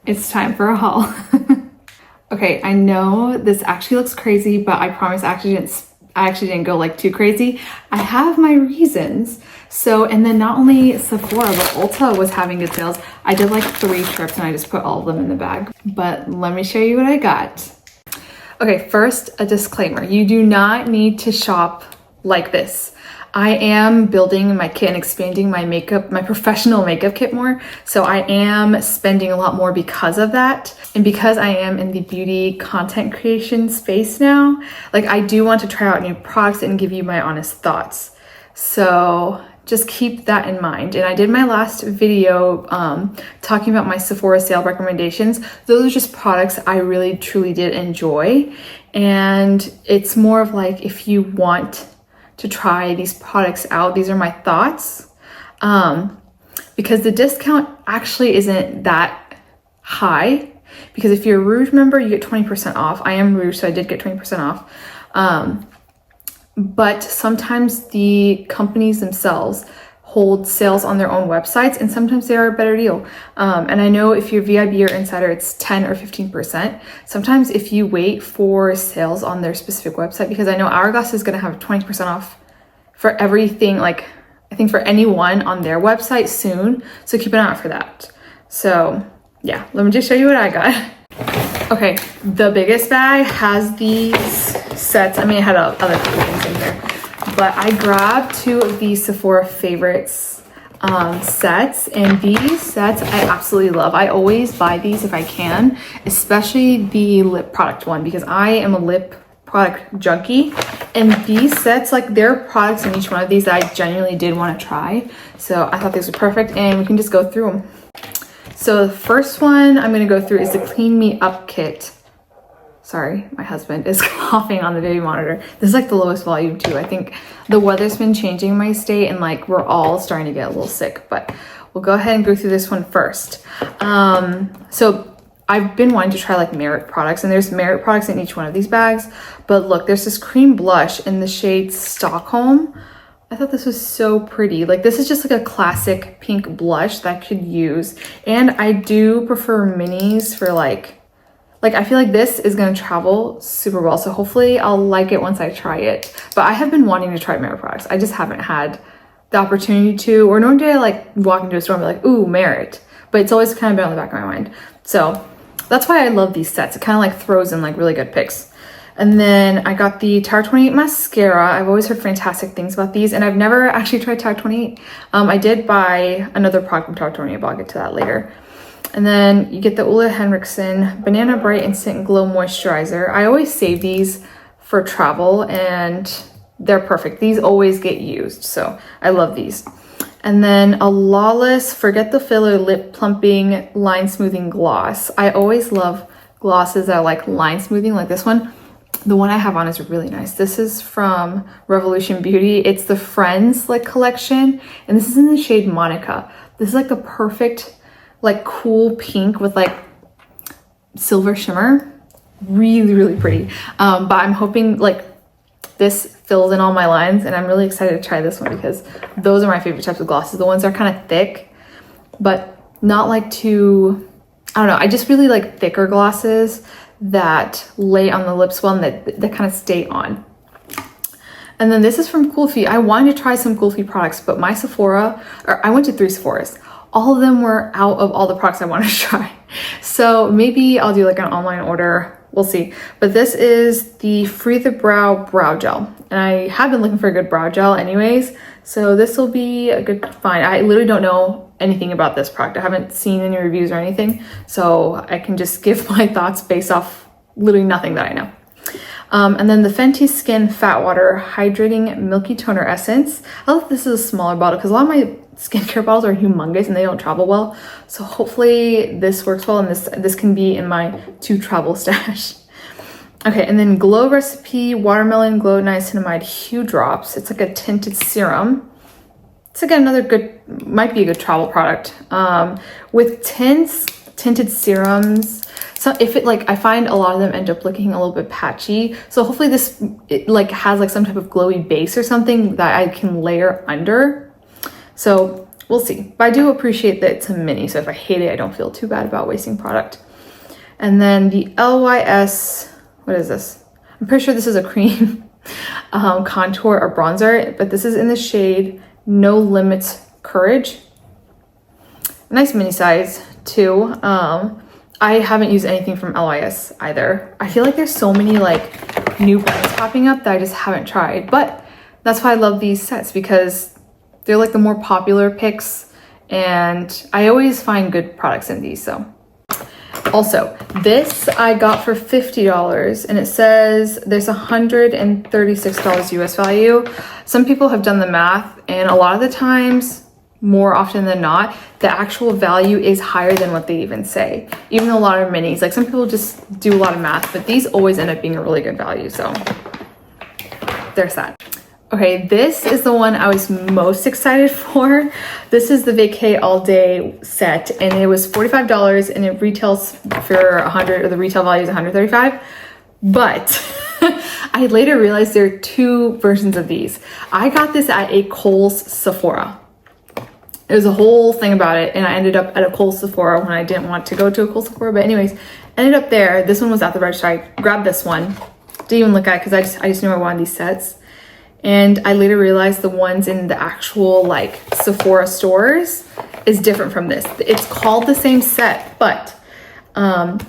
It's time for a haul. Okay, I know this actually looks crazy, but I promise I actually didn't go like too crazy. I have my reasons. So, and then not only Sephora, but Ulta was having good sales. I did like 3 trips and I just put all of them in the bag. But let me show you what I got. Okay, first, a disclaimer. You do not need to shop like this. I am building my kit and expanding my professional makeup kit more. So I am spending a lot more because of that. And because I am in the beauty content creation space now, like I do want to try out new products and give you my honest thoughts. So just keep that in mind. And I did my last video talking about my Sephora sale recommendations. Those are just products I really truly did enjoy. And it's more of like, if you want to try these products out, these are my thoughts. Because the discount actually isn't that high. Because if you're a Rouge member, you get 20% off. I am Rouge, so I did get 20% off. But sometimes the companies themselves hold sales on their own websites, and sometimes they are a better deal. And I know if you're VIB or Insider, it's 10 or 15%. Sometimes if you wait for sales on their specific website, because I know Hourglass is gonna have 20% off for everything, like I think for anyone on their website soon. So keep an eye out for that. So yeah, let me just show you what I got. Okay, the biggest bag has these sets. I mean, it had other things in there, but I grabbed 2 of the Sephora Favorites sets, and these sets I absolutely love. I always buy these if I can, especially the lip product one, because I am a lip product junkie. And these sets, like there are products in each one of these that I genuinely did want to try. So I thought these were perfect, and we can just go through them. So the first one I'm going to go through is the Clean Me Up Kit. Sorry, my husband is coughing on the baby monitor. This is like the lowest volume too. I think the weather's been changing in my state, and like we're all starting to get a little sick, but we'll go ahead and go through this one first. So I've been wanting to try like Merit products, and there's Merit products in each one of these bags. But look, there's this cream blush in the shade Stockholm. I thought this was so pretty. Like this is just like a classic pink blush that I could use. And I do prefer minis for like I feel like this is gonna travel super well. So hopefully I'll like it once I try it. But I have been wanting to try Merit products. I just haven't had the opportunity to, or nor do I like walk into a store and be like, ooh, Merit. But it's always kind of been on the back of my mind. So that's why I love these sets. It kind of like throws in like really good picks. And then I got the Tower 28 mascara. I've always heard fantastic things about these, and I've never actually tried Tower 28. I did buy another product from Tower 28, but I'll get to that later. And then you get the Ole Henriksen Banana Bright Instant Glow Moisturizer. I always save these for travel, and they're perfect. These always get used, so I love these. And then a Lawless Forget the Filler Lip Plumping Line Smoothing Gloss. I always love glosses that are like line smoothing, like this one. The one I have on is really nice. This is from Revolution Beauty. It's the Friends like collection, and this is in the shade Monica. This is like the perfect like cool pink with like silver shimmer. Really, really pretty. But I'm hoping like this fills in all my lines, and I'm really excited to try this one because those are my favorite types of glosses. The ones that are kind of thick, but not like too, I don't know. I just really like thicker glosses that lay on the lips well and that kind of stay on. And then this is from Cool Feet. I wanted to try some Cool Feet products, but my Sephora, or I went to 3 Sephoras. All of them were out of all the products I wanted to try. So maybe I'll do like an online order. We'll see. But this is the Free the Brow Brow Gel. And I have been looking for a good brow gel anyways. So this will be a good find. I literally don't know anything about this product. I haven't seen any reviews or anything. So I can just give my thoughts based off literally nothing that I know. And then the Fenty Skin Fat Water Hydrating Milky Toner Essence. I love this is a smaller bottle because a lot of my skincare bottles are humongous and they don't travel well. So hopefully this works well, and this can be in my to travel stash. Okay, and then Glow Recipe Watermelon Glow Niacinamide Hue Drops. It's like a tinted serum. It's again another good, might be a good travel product. With tinted serums, so if it like, I find a lot of them end up looking a little bit patchy. So hopefully this like has like some type of glowy base or something that I can layer under. So we'll see. But I do appreciate that it's a mini, so if I hate it, I don't feel too bad about wasting product. And then the LYS, what is this? I'm pretty sure this is a cream contour or bronzer, but this is in the shade No Limits Courage. Nice mini size too. I haven't used anything from LYS either. I feel like there's so many like new brands popping up that I just haven't tried, but that's why I love these sets, because they're like the more popular picks and I always find good products in these. So also, this I got for $50 and it says there's $136 US value. Some people have done the math and a lot of the times, more often than not, the actual value is higher than what they even say. Even a lot of minis, like some people just do a lot of math, but these always end up being a really good value. So there's that. Okay, this is the one I was most excited for. This is the Vacay all day set and it was $45 and it retails for 100, or the retail value is 135. But I later realized there are two versions of these. I got this at a Kohl's Sephora. It was a whole thing about it and I ended up at a Kohl's Sephora when I didn't want to go to a Kohl's Sephora, but anyways, ended up there. This one was at the register. I grabbed this one. Didn't even look at it because I just knew I wanted these sets. And I later realized the ones in the actual like Sephora stores is different from this. It's called the same set, but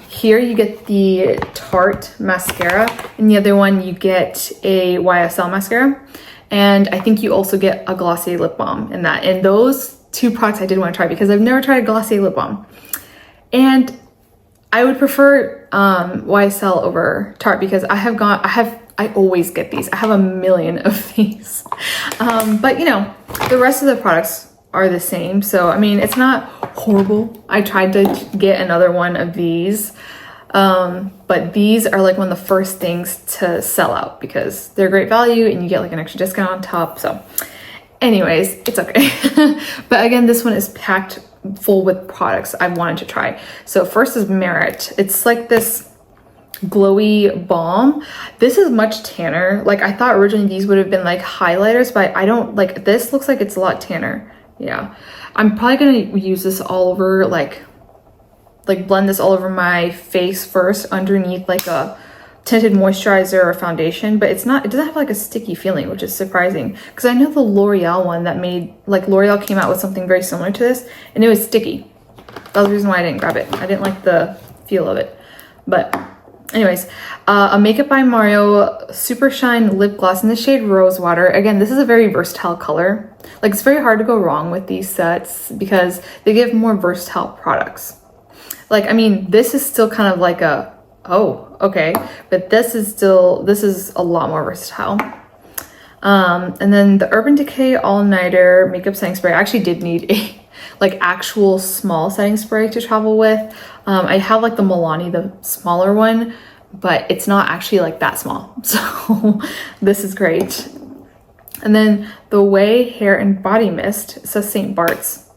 here you get the Tarte mascara and the other one you get a YSL mascara. And I think you also get a Glossier lip balm in that. And those two products I did want to try because I've never tried a Glossier lip balm. And I would prefer YSL over Tarte because I always get these. I have a million of these. But you know, the rest of the products are the same. So, I mean, it's not horrible. I tried to get another one of these. But these are like one of the first things to sell out because they're great value and you get like an extra discount on top. So anyways, it's okay. But again, this one is packed full with products I wanted to try. So first is Merit. It's like this glowy balm. This is much tanner. Like I thought originally these would have been like highlighters, but I don't like, this looks like it's a lot tanner. Yeah. I'm probably gonna use this all over, like blend this all over my face first underneath like a tinted moisturizer or foundation, but it doesn't have like a sticky feeling, which is surprising because I know the L'Oreal one that made, like L'Oreal came out with something very similar to this and it was sticky. That was the reason why I didn't grab it. I didn't like the feel of it. But anyways, a Makeup by Mario Super Shine Lip Gloss in the shade Rosewater. Again, this is a very versatile color. Like it's very hard to go wrong with these sets because they give more versatile products. Like, I mean, this is still kind of like a, oh, okay. But this is a lot more versatile. And then the Urban Decay All Nighter Makeup Setting Spray. I actually did need a like actual small setting spray to travel with. I have like the Milani, the smaller one, but it's not actually like that small. So this is great. And then the Way Hair and Body Mist. It says St. Bart's.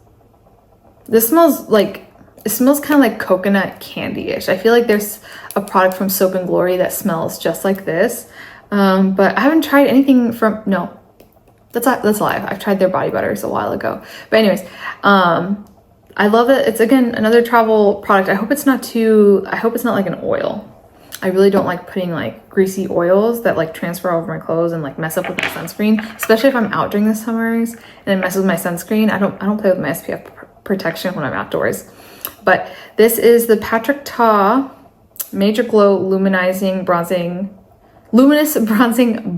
This smells like, it smells kind of like coconut candy-ish. I feel like there's a product from Soap and Glory that smells just like this. But I haven't tried anything from, no, that's a lie. I've tried their body butters a while ago. But anyways, I love it. It's again, another travel product. I hope it's not like an oil. I really don't like putting like greasy oils that like transfer over my clothes and like mess up with my sunscreen, especially if I'm out during the summers and it messes with my sunscreen. I don't play with my SPF protection when I'm outdoors. But this is the Patrick Ta Major Glow Luminous Bronzing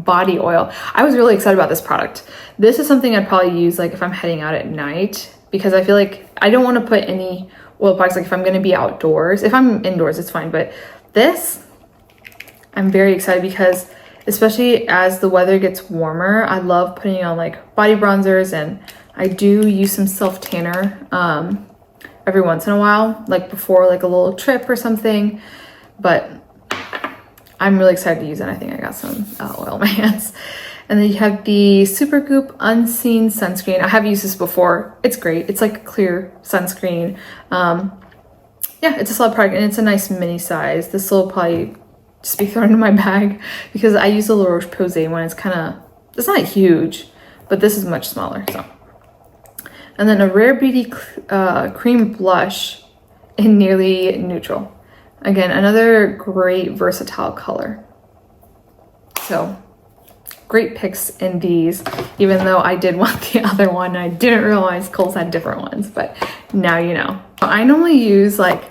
Body Oil. I was really excited about this product. This is something I'd probably use like if I'm heading out at night because I feel like I don't want to put any oil products like if I'm going to be outdoors. If I'm indoors, it's fine. But this, I'm very excited because especially as the weather gets warmer, I love putting on like body bronzers and I do use some self-tanner every once in a while, like before like a little trip or something. But I'm really excited to use it. I think I got some oil in my hands. And then you have the Supergoop Unseen Sunscreen. I have used this before. It's great. It's like a clear sunscreen. Yeah, it's a solid product and it's a nice mini size. This will probably just be thrown in my bag because I use the La Roche-Posay one. It's not huge, but this is much smaller. So And then a Rare Beauty cream blush in Nearly Neutral. Again, another great versatile color. So great picks in these, even though I did want the other one. I didn't realize Kohl's had different ones, but now you know. I normally use like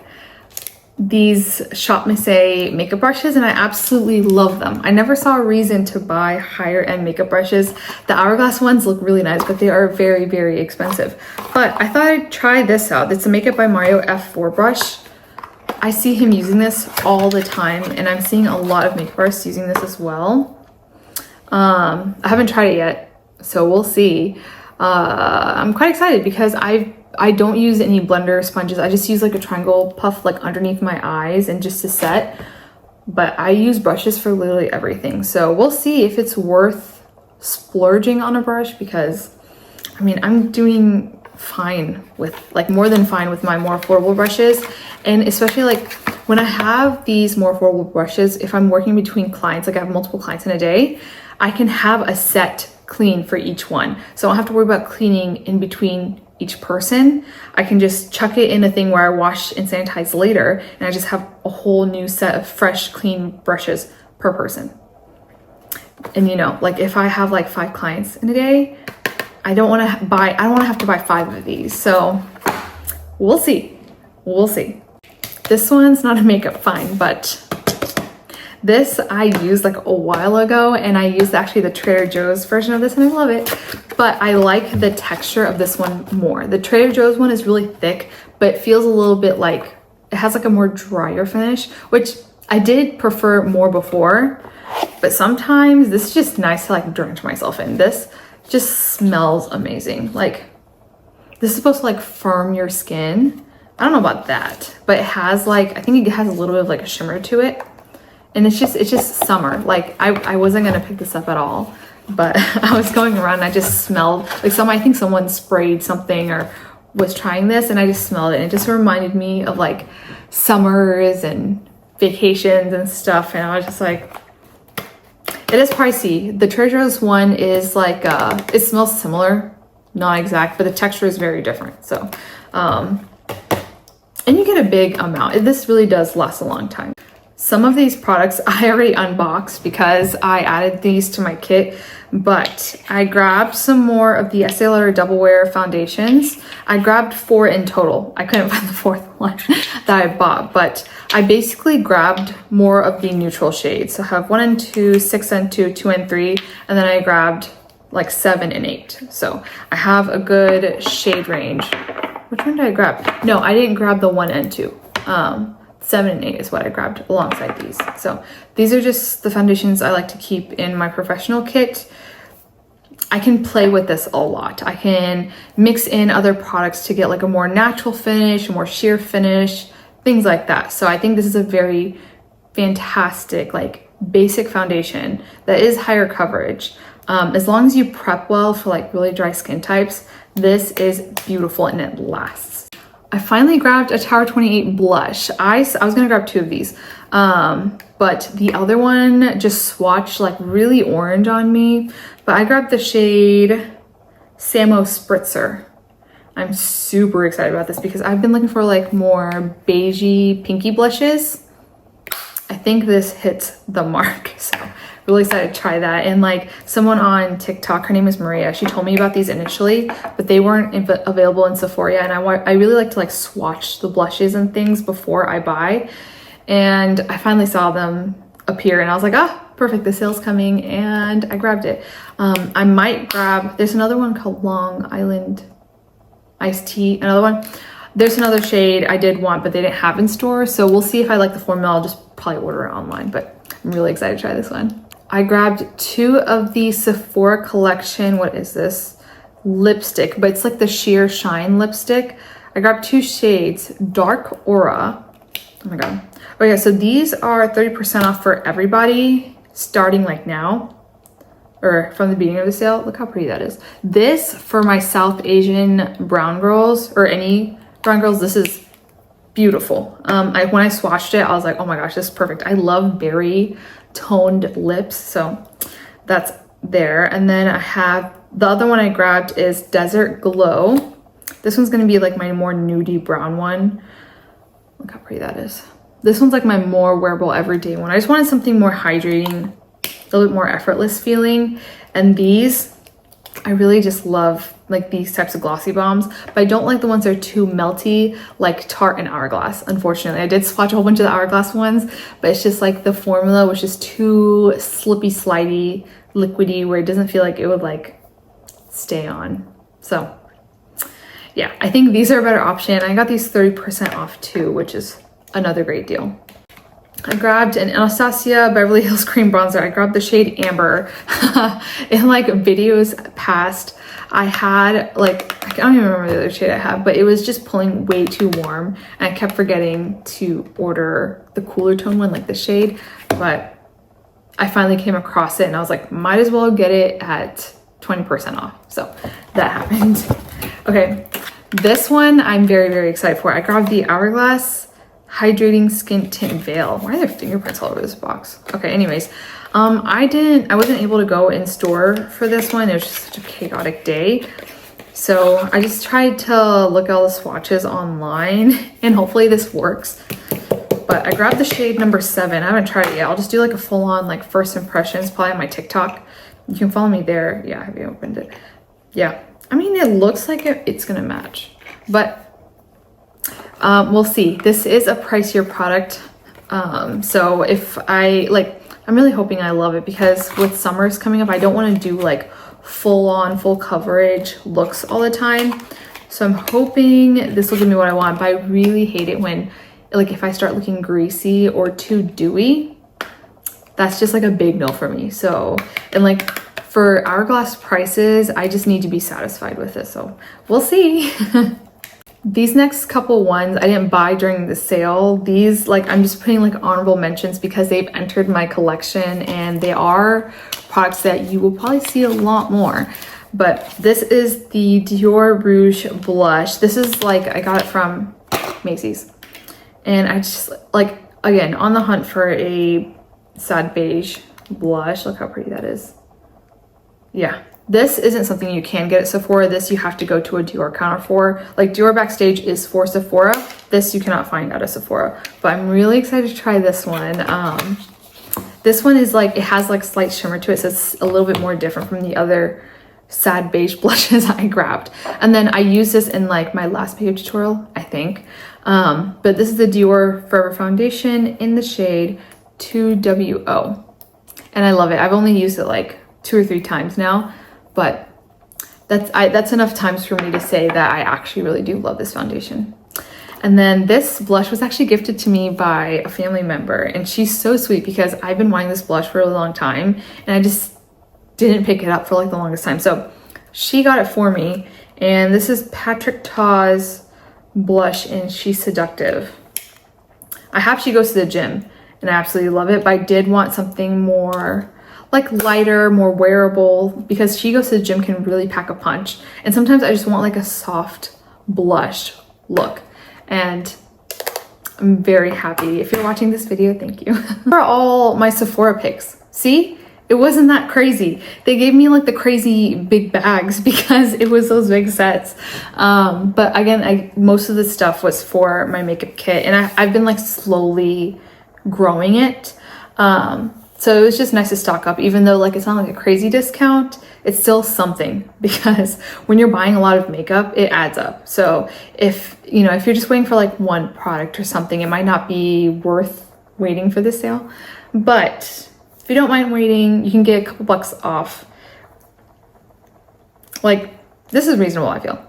these Shop Missy makeup brushes and I absolutely love them. I never saw a reason to buy higher end makeup brushes. The Hourglass ones look really nice, but they are very, very expensive. But I thought I'd try this out. It's a Makeup by Mario F4 brush. I see him using this all the time and I'm seeing a lot of makeup artists using this as well. I haven't tried it yet, so we'll see. I'm quite excited because I don't use any blender sponges. I just use like a triangle puff like underneath my eyes and just to set. But I use brushes for literally everything. So we'll see if it's worth splurging on a brush because I mean, I'm doing fine with like more than fine with my more affordable brushes. And especially like when I have these more affordable brushes, if I'm working between clients, like I have multiple clients in a day, I can have a set clean for each one. So I don't have to worry about cleaning in between each person. I can just chuck it in a thing where I wash and sanitize later, and I just have a whole new set of fresh, clean brushes per person. And you know, like if I have like 5 clients in a day, I don't want to have to buy 5 of these. So we'll see. We'll see. This one's not a makeup find, but this I used like a while ago, and I used actually the Trader Joe's version of this and I love it, but I like the texture of this one more. The Trader Joe's one is really thick, but it feels a little bit like, it has like a more drier finish, which I did prefer more before, but sometimes this is just nice to like drench myself in. This just smells amazing. Like this is supposed to like firm your skin. I don't know about that, but it has like, I think it has a little bit of like a shimmer to it. And it's just summer. Like I wasn't gonna pick this up at all, but I was going around and I just smelled like I think someone sprayed something or was trying this and I just smelled it. And it just reminded me of like summers and vacations and stuff. And I was just like, it is pricey. The Trader Joe's one is like, it smells similar, not exact, but the texture is very different. So, and you get a big amount. This really does last a long time. Some of these products I already unboxed because I added these to my kit, but I grabbed some more of the Estee Lauder Double Wear foundations. I grabbed 4 in total. I couldn't find the 4th one that I bought, but I basically grabbed more of the neutral shades. So I have 1 and 2, 6 and 2, 2 and 3, and then I grabbed like 7 and 8. So I have a good shade range. Which one did I grab? No, I didn't grab the 1 and 2. 7 and 8 is what I grabbed alongside these. So these are just the foundations I like to keep in my professional kit. I can play with this a lot. I can mix in other products to get like a more natural finish, a more sheer finish, things like that. So I think this is a very fantastic, like basic foundation that is higher coverage. As long as you prep well for like really dry skin types, this is beautiful and it lasts. I finally grabbed a Tower 28 blush. I was gonna grab 2 of these, but the other one just swatched like really orange on me. But I grabbed the shade Samo Spritzer. I'm super excited about this because I've been looking for like more beigey, pinky blushes. I think this hits the mark, so really excited to try that. And like someone on TikTok, her name is Maria, she told me about these initially, but they weren't available in Sephora yet, and I really like to like swatch the blushes and things before I buy. And I finally saw them appear and I was like, ah, perfect, the sale's coming, and I grabbed it. I might grab, there's another one called Long Island Iced Tea, another one. There's another shade I did want, but they didn't have in store. So we'll see if I like the formula. I'll just probably order it online, but I'm really excited to try this one. I grabbed 2 of the Sephora collection. What is this? Lipstick, but it's like the sheer shine lipstick. I grabbed 2 shades, Dark Aura. Oh my God. Oh yeah, so these are 30% off for everybody starting like now, or from the beginning of the sale. Look how pretty that is. This for my South Asian brown girls, or any brown girls, this is beautiful. When I swatched it, I was like, oh my gosh, this is perfect. I love berry toned lips, so that's there. And then I have the other one I grabbed is Desert Glow. This one's gonna be like my more nudie brown one. Look how pretty that is. This one's like my more wearable everyday one. I just wanted something more hydrating, a little bit more effortless feeling. And these, I really just love like these types of glossy bombs, but I don't like the ones that are too melty, like Tarte and Hourglass. Unfortunately, I did swatch a whole bunch of the Hourglass ones, but it's just like the formula was just too slippy, slidey, liquidy, where it doesn't feel like it would like stay on. So yeah, I think these are a better option. I got these 30% off too, which is another great deal. I grabbed an Anastasia Beverly Hills Cream Bronzer. I grabbed the shade Amber. In like videos past, I had like, I don't even remember the other shade I have, but it was just pulling way too warm. And I kept forgetting to order the cooler tone one, like the shade, but I finally came across it and I was like, might as well get it at 20% off. So that happened. Okay, this one I'm very, very excited for. I grabbed the Hourglass Hydrating Skin Tint Veil. Why are there fingerprints all over this box? Okay, anyways, I wasn't able to go in store for this one. It was just such a chaotic day. So I just tried to look at all the swatches online and hopefully this works. But I grabbed the shade number 7. I haven't tried it yet. I'll just do like a full on like first impressions, probably on my TikTok. You can follow me there. Yeah, have you opened it? Yeah, I mean, it looks like it's gonna match, but we'll see. This is a pricier product. So if I'm really hoping I love it, because with summers coming up, I don't want to do like full coverage looks all the time. So I'm hoping this will give me what I want, but I really hate it when like if I start looking greasy or too dewy, that's just like a big no for me. So, and like for Hourglass prices, I just need to be satisfied with it. So we'll see. These next couple ones I didn't buy during the sale. These, like, I'm just putting like honorable mentions because they've entered my collection and they are products that you will probably see a lot more. But this is the Dior Rouge Blush. This is like, I got it from Macy's. And I just, like, again, on the hunt for a sad beige blush. Look how pretty that is. Yeah. This isn't something you can get at Sephora. This you have to go to a Dior counter for. Like Dior Backstage is for Sephora. This you cannot find at a Sephora. But I'm really excited to try this one. This one is like, it has like slight shimmer to it. So it's a little bit more different from the other sad beige blushes I grabbed. And then I used this in like my last makeup tutorial, I think. But this is the Dior Forever Foundation in the shade 2WO. And I love it. I've only used it like 2 or 3 times now. But that's enough times for me to say that I actually really do love this foundation. And then this blush was actually gifted to me by a family member, and she's so sweet because I've been wanting this blush for a long time and I just didn't pick it up for like the longest time. So she got it for me, and this is Patrick Ta's blush in She's Seductive. I have She Goes to the Gym and I absolutely love it, but I did want something more like lighter, more wearable, because She Goes to the Gym can really pack a punch. And sometimes I just want like a soft blush look. And I'm very happy. If you're watching this video, thank you. For all my Sephora picks. See, it wasn't that crazy. They gave me like the crazy big bags because it was those big sets. But again, most of the stuff was for my makeup kit, and I've been like slowly growing it. So it was just nice to stock up, even though like it's not like a crazy discount, it's still something, because when you're buying a lot of makeup, it adds up. So if you're just waiting for like one product or something, it might not be worth waiting for the sale. But if you don't mind waiting, you can get a couple bucks off. Like, this is reasonable, I feel.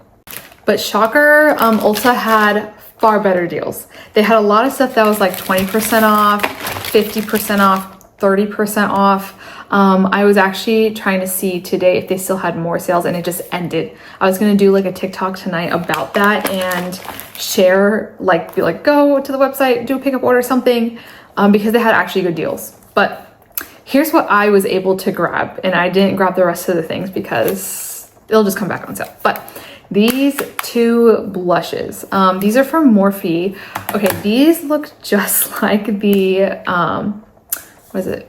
But shocker, Ulta had far better deals. They had a lot of stuff that was like 20% off, 50% off, 30% off. I was actually trying to see today if they still had more sales, and it just ended. I was gonna do like a TikTok tonight about that and share, like, be like, go to the website, do a pickup order or something, because they had actually good deals. But here's what I was able to grab, and I didn't grab the rest of the things because it'll just come back on sale. But these 2 blushes, these are from Morphe. Okay, these look just like the what is it,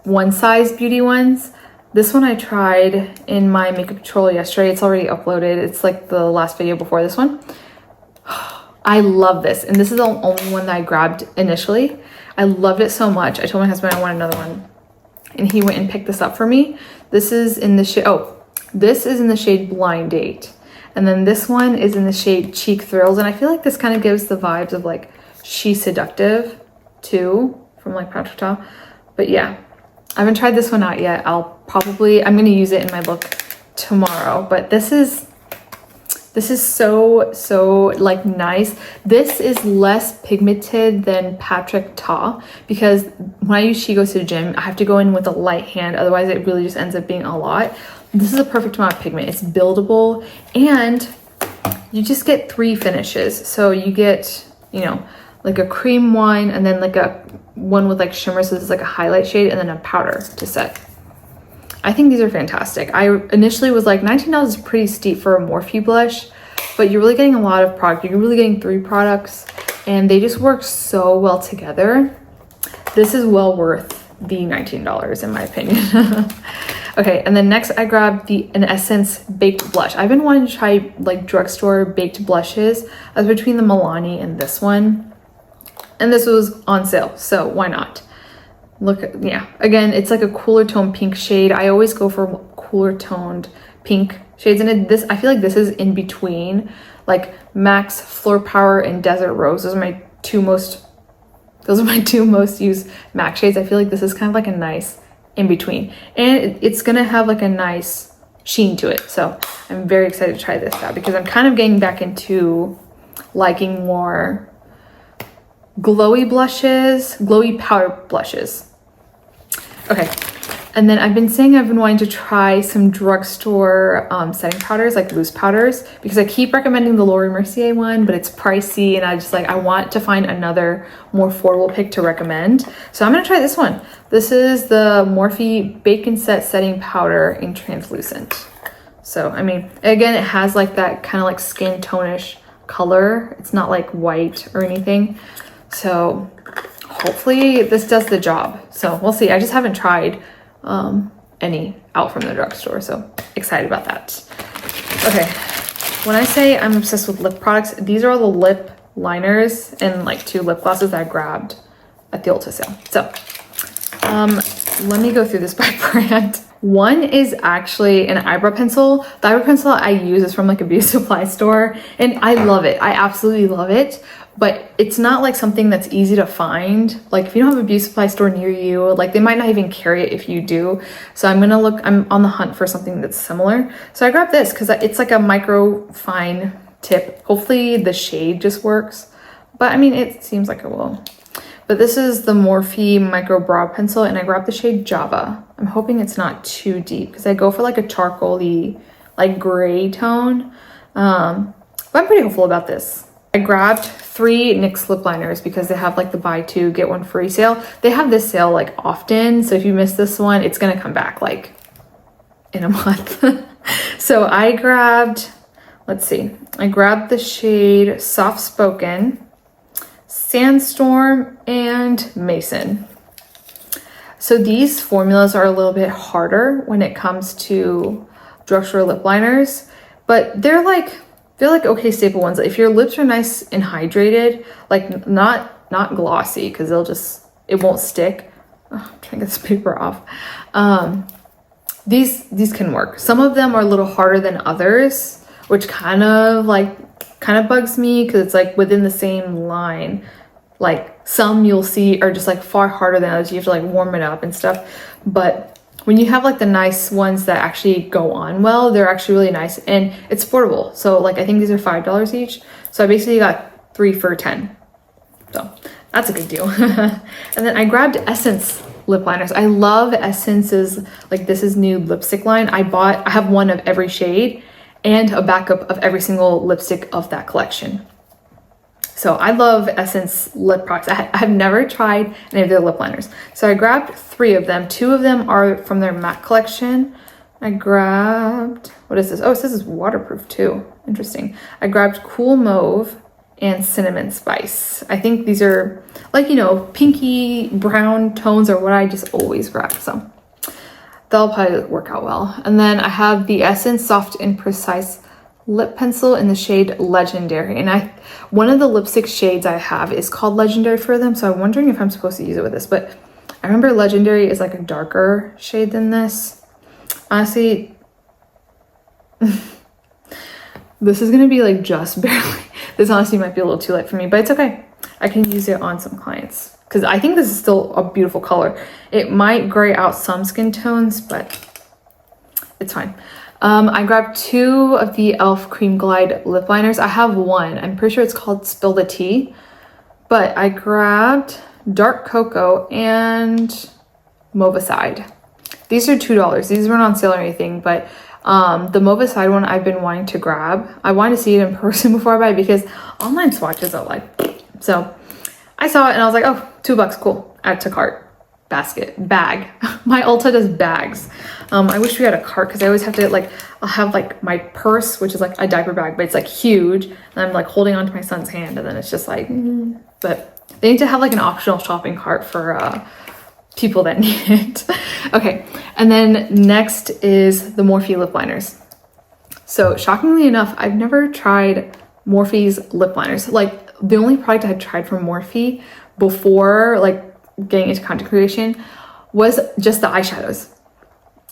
One Size Beauty ones. This one I tried in my makeup tutorial yesterday. It's already uploaded. It's like the last video before this one. I love this. And this is the only one that I grabbed initially. I loved it so much. I told my husband I want another one. And he went and picked this up for me. This is in the shade, this is in the shade Blind Date. And then this one is in the shade Cheek Thrills. And I feel like this kind of gives the vibes of like She's Seductive too, from like Patrick Ta. But yeah, I haven't tried this one out yet. I'm gonna use it in my look tomorrow. But this is so like nice. This is less pigmented than Patrick Ta because when I use She Goes to the Gym, I have to go in with a light hand. Otherwise it really just ends up being a lot. This is a perfect amount of pigment. It's buildable and you just get 3 finishes. So you get, you know, like a cream one and then like a one with like shimmer. So this is like a highlight shade and then a powder to set. I think these are fantastic. I initially was like $19 is pretty steep for a Morphe blush, but you're really getting a lot of product. You're really getting 3 products and they just work so well together. This is well worth the $19 in my opinion. Okay, and then next I grabbed an Essence Baked Blush. I've been wanting to try like drugstore baked blushes. I was between the Milani and this one. And this was on sale, so why not? Look, yeah, again, it's like a cooler tone pink shade. I always go for cooler toned pink shades. And this, I feel like this is in between like Max Floor Power and Desert Rose. Those are my two most used MAC shades. I feel like this is kind of like a nice in between. And it's gonna have like a nice sheen to it. So I'm very excited to try this out because I'm kind of getting back into liking more glowy blushes, glowy powder blushes. Okay, and then I've been saying I've been wanting to try some drugstore setting powders, like loose powders, because I keep recommending the Laura Mercier one, but it's pricey and I want to find another more affordable pick to recommend. So I'm gonna try this one. This is the Morphe Bake & Set Setting Powder in Translucent. So, I mean, again, it has like that kind of like skin tone-ish color. It's not like white or anything. So hopefully this does the job. So we'll see. I just haven't tried any out from the drugstore, so excited about that. Okay, when I say I'm obsessed with lip products, these are all the lip liners and like 2 lip glosses that I grabbed at the Ulta sale. So let me go through this by brand. One is actually an eyebrow pencil. The eyebrow pencil I use is from like a beauty supply store and I love it. I absolutely love it. But it's not like something that's easy to find. Like if you don't have a beauty supply store near you, like they might not even carry it if you do. So I'm on the hunt for something that's similar. So I grabbed this because it's like a micro fine tip. Hopefully the shade just works. But I mean, it seems like it will. But this is the Morphe Micro Brow Pencil and I grabbed the shade Java. I'm hoping it's not too deep because I go for like a charcoaly, like gray tone. But I'm pretty hopeful about this. I grabbed 3 NYX lip liners because they have like the buy 2 get 1 free sale. They have this sale like often, so if you miss this one, it's gonna come back like in a month. So I grabbed, let's see, I grabbed the shade Soft Spoken, Sandstorm, and Mason. So these formulas are a little bit harder when it comes to drugstore lip liners, but they're like okay staple ones. If your lips are nice and hydrated, like not glossy because it won't stick. Oh, I'm trying to get this paper off. These can work. Some of them are a little harder than others, which kind of bugs me because it's like within the same line. Like some you'll see are just like far harder than others. You have to like warm it up and stuff. But when you have like the nice ones that actually go on well, they're actually really nice and it's portable. So like I think these are $5 each. So I basically got 3 for $10. So that's a good deal. And then I grabbed Essence lip liners. I love Essence's like This Is Nude lipstick line. I have one of every shade and a backup of every single lipstick of that collection. So I love Essence lip products. I have never tried any of their lip liners. So I grabbed 3 of them. 2 of them are from their matte collection. I grabbed, what is this? Oh, it says it's waterproof too. Interesting. I grabbed Cool Mauve and Cinnamon Spice. I think these are like, you know, pinky brown tones are what I just always grab. So that'll probably work out well. And then I have the Essence Soft and Precise lip pencil in the shade Legendary, and one of the lipstick shades I have is called Legendary for them, so I'm wondering if I'm supposed to use it with this, but I remember Legendary is like a darker shade than this. Honestly, this is gonna be like just barely. This honestly might be a little too light for me, but it's okay. I can use it on some clients because I think this is still a beautiful color. It might gray out some skin tones, but it's fine. I grabbed 2 of the e.l.f. Cream Glide lip liners. I have one. I'm pretty sure it's called Spill the Tea. But I grabbed Dark Cocoa and Mauve Side. These are $2. These weren't on sale or anything, but the Mauve Side one I've been wanting to grab. I wanted to see it in person before I buy it because online swatches are like... So I saw it and I was like, oh, $2, cool. Add to cart. Bag. My Ulta does bags. I wish we had a cart because I always have to like, I'll have like my purse, which is like a diaper bag, but it's like huge. And I'm like holding onto my son's hand and then it's just like, but they need to have like an optional shopping cart for people that need it. Okay. And then next is the Morphe lip liners. So shockingly enough, I've never tried Morphe's lip liners. Like the only product I had tried from Morphe before like getting into content creation was just the eyeshadows.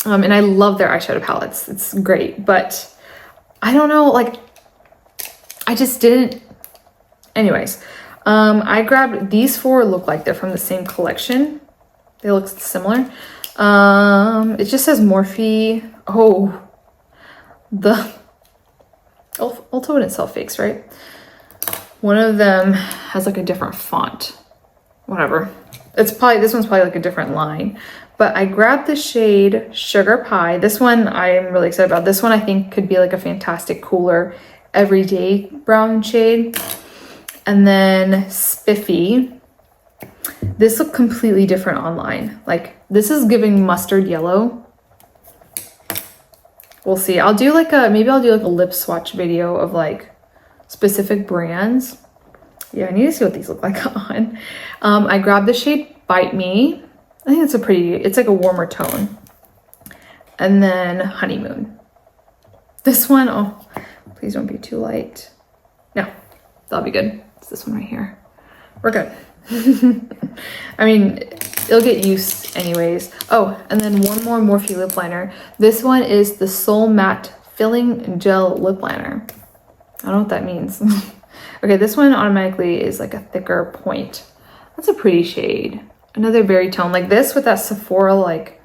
And I love their eyeshadow palettes. It's great, but I don't know, like I just didn't. Anyways, I grabbed these 4, look like they're from the same collection. They look similar. It just says Morphe. Oh, the Ulta wouldn't sell fakes, right? One of them has like a different font. Whatever. This one's probably like a different line. But I grabbed the shade Sugar Pie. This one I'm really excited about. This one I think could be like a fantastic cooler everyday brown shade. And then Spiffy. This looked completely different online. Like this is giving mustard yellow. We'll see. Maybe I'll do like a lip swatch video of like specific brands. Yeah, I need to see what these look like on. I grabbed the shade Bite Me. I think it's like a warmer tone. And then Honeymoon. This one, oh, please don't be too light. No, that'll be good. It's this one right here. We're good. I mean, it'll get used anyways. Oh, and then one more Morphe lip liner. This one is the Soul Matte Filling Gel Lip Liner. I don't know what that means. Okay, this one automatically is like a thicker point. That's a pretty shade. Another berry tone like this with that Sephora like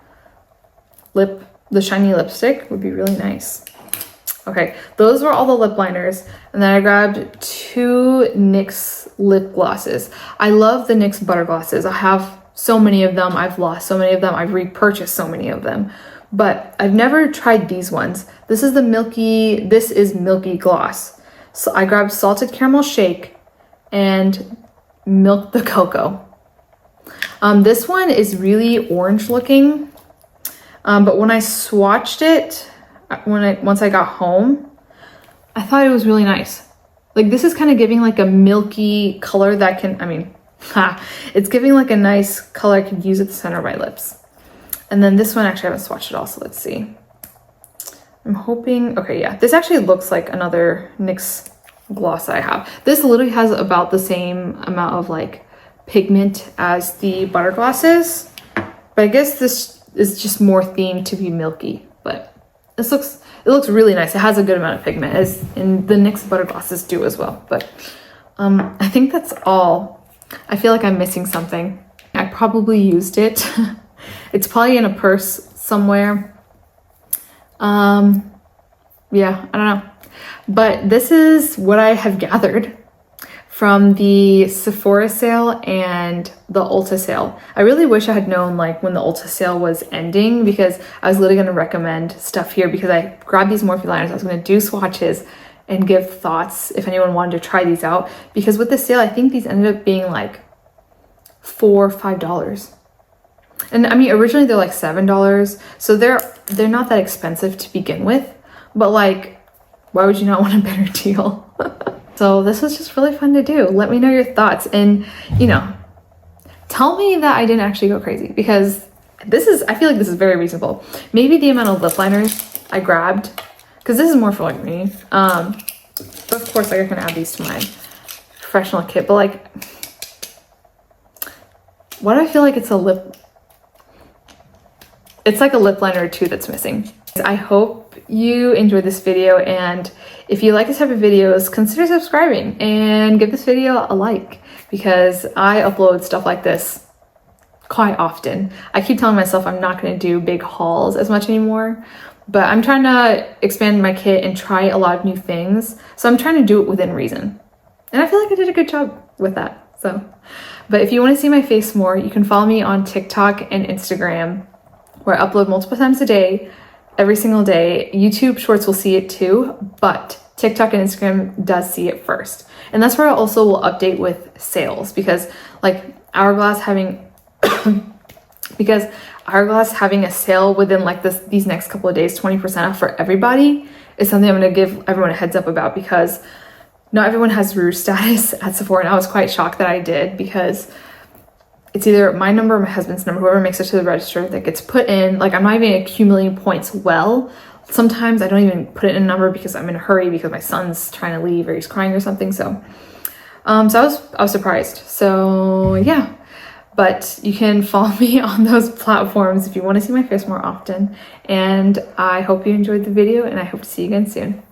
the shiny lipstick would be really nice. Okay, those were all the lip liners. And then I grabbed 2 NYX lip glosses. I love the NYX butter glosses. I have so many of them. I've lost so many of them. I've repurchased so many of them. But I've never tried these ones. This is Milky Gloss. So I grabbed Salted Caramel Shake and Milk the Cocoa. This one is really orange looking. But when I swatched it, once I got home, I thought it was really nice. Like this is kind of giving like a milky color that it's giving like a nice color I could use at the center of my lips. And then this one, actually I haven't swatched it all, so let's see. I'm hoping, okay, yeah, this actually looks like another NYX gloss I have. This literally has about the same amount of like pigment as the butter glosses, but I guess this is just more themed to be milky. But it looks really nice. It has a good amount of pigment, as in the NYX butter glosses do as well. But I think that's all. I feel like I'm missing something. I probably used it. It's probably in a purse somewhere. Yeah, I don't know. But this is what I have gathered from the Sephora sale and the Ulta sale. I really wish I had known like when the Ulta sale was ending, because I was literally going to recommend stuff here, because I grabbed these Morphe liners. I was going to do swatches and give thoughts if anyone wanted to try these out, because with the sale, I think these ended up being like $4 or $5. And I mean, originally they're like $7, so they're not that expensive to begin with, but like, why would you not want a better deal? So this was just really fun to do. Let me know your thoughts, and tell me that I didn't actually go crazy, because I feel like this is very reasonable. Maybe the amount of lip liners I grabbed, because this is more for like me. But of course, like I can add these to my professional kit, but like, why do I feel like it's like a lip liner or two that's missing? I hope you enjoyed this video, and if you like this type of videos, consider subscribing and give this video a like, because I upload stuff like this quite often. I keep telling myself I'm not going to do big hauls as much anymore, but I'm trying to expand my kit and try a lot of new things. So I'm trying to do it within reason. And I feel like I did a good job with that. But if you want to see my face more, you can follow me on TikTok and Instagram, where I upload multiple times a day, every single day. YouTube Shorts will see it too, but TikTok and Instagram does see it first. And that's where I also will update with sales, because like Hourglass having a sale within like these next couple of days, 20% off for everybody, is something I'm going to give everyone a heads up about, because not everyone has Rouge status at Sephora, and I was quite shocked that I did, because it's either my number or my husband's number, whoever makes it to the register, that gets put in. Like, I'm not even accumulating points well. Sometimes I don't even put it in a number because I'm in a hurry because my son's trying to leave or he's crying or something. So I was surprised. So yeah, but you can follow me on those platforms if you want to see my face more often. And I hope you enjoyed the video, and I hope to see you again soon.